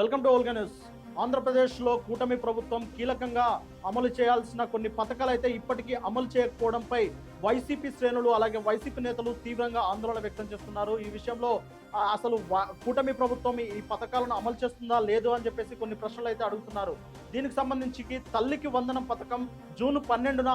Welcome to Olga news. ఆంధ్రప్రదేశ్లో కూటమి ప్రభుత్వం కీలకంగా అమలు చేయాల్సిన కొన్ని పథకాలు అయితే ఇప్పటికీ అమలు చేయకపోవడంపై వైసీపీ శ్రేణులు అలాగే వైసీపీ నేతలు తీవ్రంగా ఆందోళన వ్యక్తం చేస్తున్నారు. ఈ విషయంలో అసలు కూటమి ప్రభుత్వం ఈ పథకాలను అమలు చేస్తుందా లేదు అని చెప్పేసి కొన్ని ప్రశ్నలు అయితే అడుగుతున్నారు. దీనికి సంబంధించి తల్లికి వందనం పథకం జూన్ 12న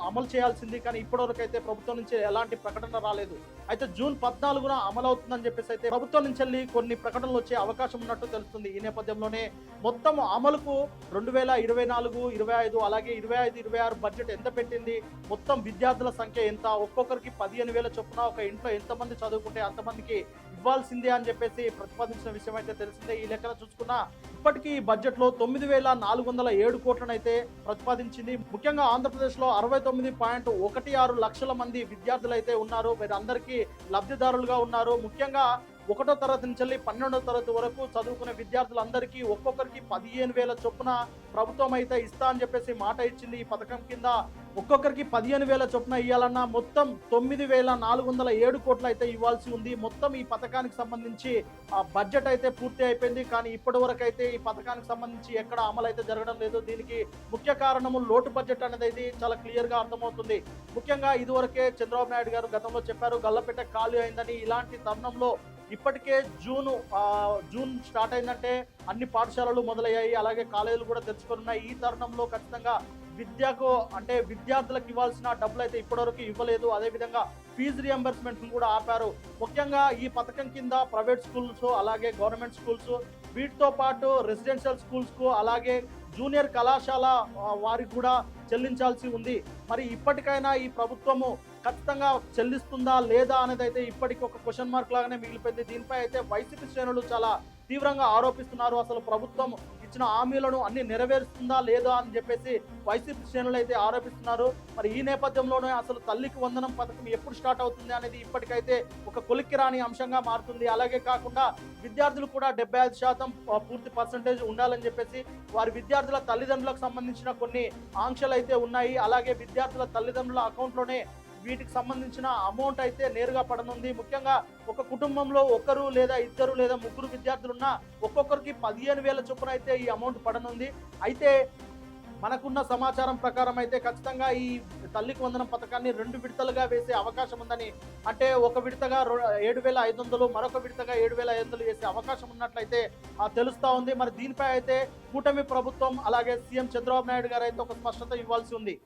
అమలు చేయాల్సింది, కానీ ఇప్పటివరకు అయితే ప్రభుత్వం నుంచి ఎలాంటి ప్రకటన రాలేదు. అయితే జూన్ 14న అమలు అవుతుందని చెప్పేసి అయితే ప్రభుత్వం నుంచి వెళ్ళి కొన్ని ప్రకటనలు వచ్చే అవకాశం ఉన్నట్టు తెలుస్తుంది. ఈ నేపథ్యంలోనే మొత్తం అమలుకు 2024, 25 అలాగే 25, 26 బడ్జెట్ ఎంత పెట్టింది, మొత్తం విద్యార్థుల సంఖ్య ఎంత, ఒక్కొక్కరికి 15,000 చొప్పున ఒక ఇంట్లో ఎంతమంది చదువుకుంటే అంతమందికి ఇవ్వాల్సిందే అని చెప్పేసి ప్రతిపాదించిన విషయం అయితే తెలిసిందే. ఈ లెక్కన చూసుకున్నా ఇప్పటికీ ఈ బడ్జెట్లో 9,407 కోట్లను అయితే ప్రతిపాదించింది. ముఖ్యంగా ఆంధ్రప్రదేశ్లో 69.16 లక్షల మంది విద్యార్థులు అయితే ఉన్నారు. వీరందరికీ లబ్ధిదారులుగా ఉన్నారు. ముఖ్యంగా 1వ తరగతి నుంచి 12వ తరగతి వరకు చదువుకునే విద్యార్థులందరికీ ఒక్కొక్కరికి 15,000 చొప్పున ప్రభుత్వం అయితే ఇస్తా అని చెప్పేసి మాట ఇచ్చింది. ఈ పథకం కింద ఒక్కొక్కరికి 15,000 చొప్పున ఇవ్వాలన్నా మొత్తం 9,407 కోట్లు అయితే ఇవ్వాల్సి ఉంది. మొత్తం ఈ పథకానికి సంబంధించి బడ్జెట్ అయితే పూర్తి అయిపోయింది, కానీ ఇప్పటి వరకు అయితే ఈ పథకానికి సంబంధించి ఎక్కడ అమలు అయితే జరగడం లేదు. దీనికి ముఖ్య కారణము లోటు బడ్జెట్ అనేది చాలా క్లియర్గా అర్థమవుతుంది. ముఖ్యంగా ఇదివరకే చంద్రబాబు నాయుడు గారు గతంలో చెప్పారు గల్లపెట్ట ఖాళీ అయిందని. ఇలాంటి తరుణంలో ఇప్పటికే జూన్ స్టార్ట్ అయిందంటే అన్ని పాఠశాలలు మొదలయ్యాయి, అలాగే కాలేజీలు కూడా తెరుచుకొని ఉన్నాయి. ఈ తరుణంలో ఖచ్చితంగా విద్యకు అంటే విద్యార్థులకు ఇవ్వాల్సిన డబ్బులు అయితే ఇప్పటివరకు ఇవ్వలేదు. అదేవిధంగా ఫీజు రియంబర్స్మెంట్ కూడా ఆపారు. ముఖ్యంగా ఈ పథకం కింద ప్రైవేట్ స్కూల్స్ అలాగే గవర్నమెంట్ స్కూల్స్ వీటితో పాటు రెసిడెన్షియల్ స్కూల్స్కు అలాగే జూనియర్ కళాశాల వారికి కూడా చెల్లించాల్సి ఉంది. మరి ఇప్పటికైనా ఈ ప్రభుత్వము ఖచ్చితంగా చెల్లిస్తుందా లేదా అనేది అయితే ఇప్పటికి ఒక క్వశ్చన్ మార్క్ లాగానే మిగిలిపోయింది. దీనిపై అయితే వైసీపీ శ్రేణులు చాలా తీవ్రంగా ఆరోపిస్తున్నారు. అసలు ప్రభుత్వం ఇచ్చిన హామీలను అన్ని నెరవేరుస్తుందా లేదా అని చెప్పేసి వైసీపీ శ్రేణులు అయితే ఆరోపిస్తున్నారు. మరి ఈ నేపథ్యంలోనే అసలు తల్లికి వందనం పథకం ఎప్పుడు స్టార్ట్ అవుతుంది అనేది ఇప్పటికైతే ఒక కొలిక్కి రాని అంశంగా మారుతుంది. అలాగే కాకుండా విద్యార్థులు కూడా 75% పూర్తి పర్సంటేజ్ ఉండాలని చెప్పేసి వారి విద్యార్థుల తల్లిదండ్రులకు సంబంధించిన కొన్ని ఆంక్షలు అయితే ఉన్నాయి. అలాగే విద్యార్థుల తల్లిదండ్రుల అకౌంట్లోనే వీటికి సంబంధించిన అమౌంట్ అయితే నేరుగా పడనుంది. ముఖ్యంగా ఒక కుటుంబంలో ఒకరు లేదా ఇద్దరు లేదా ముగ్గురు విద్యార్థులున్నా ఒక్కొక్కరికి 15,000 చొప్పున అయితే ఈ అమౌంట్ పడనుంది. అయితే మనకున్న సమాచారం ప్రకారం అయితే ఖచ్చితంగా ఈ తల్లికి వందనం పథకాన్ని 2 విడతలుగా వేసే అవకాశం ఉందని, అంటే ఒక విడతగా 7,500 మరొక విడతగా 7,500 వేసే అవకాశం ఉన్నట్లయితే తెలుస్తా ఉంది. మరి దీనిపై అయితే కూటమి ప్రభుత్వం అలాగే సీఎం చంద్రబాబు నాయుడు గారు అయితే ఒక స్పష్టత ఇవ్వాల్సి ఉంది.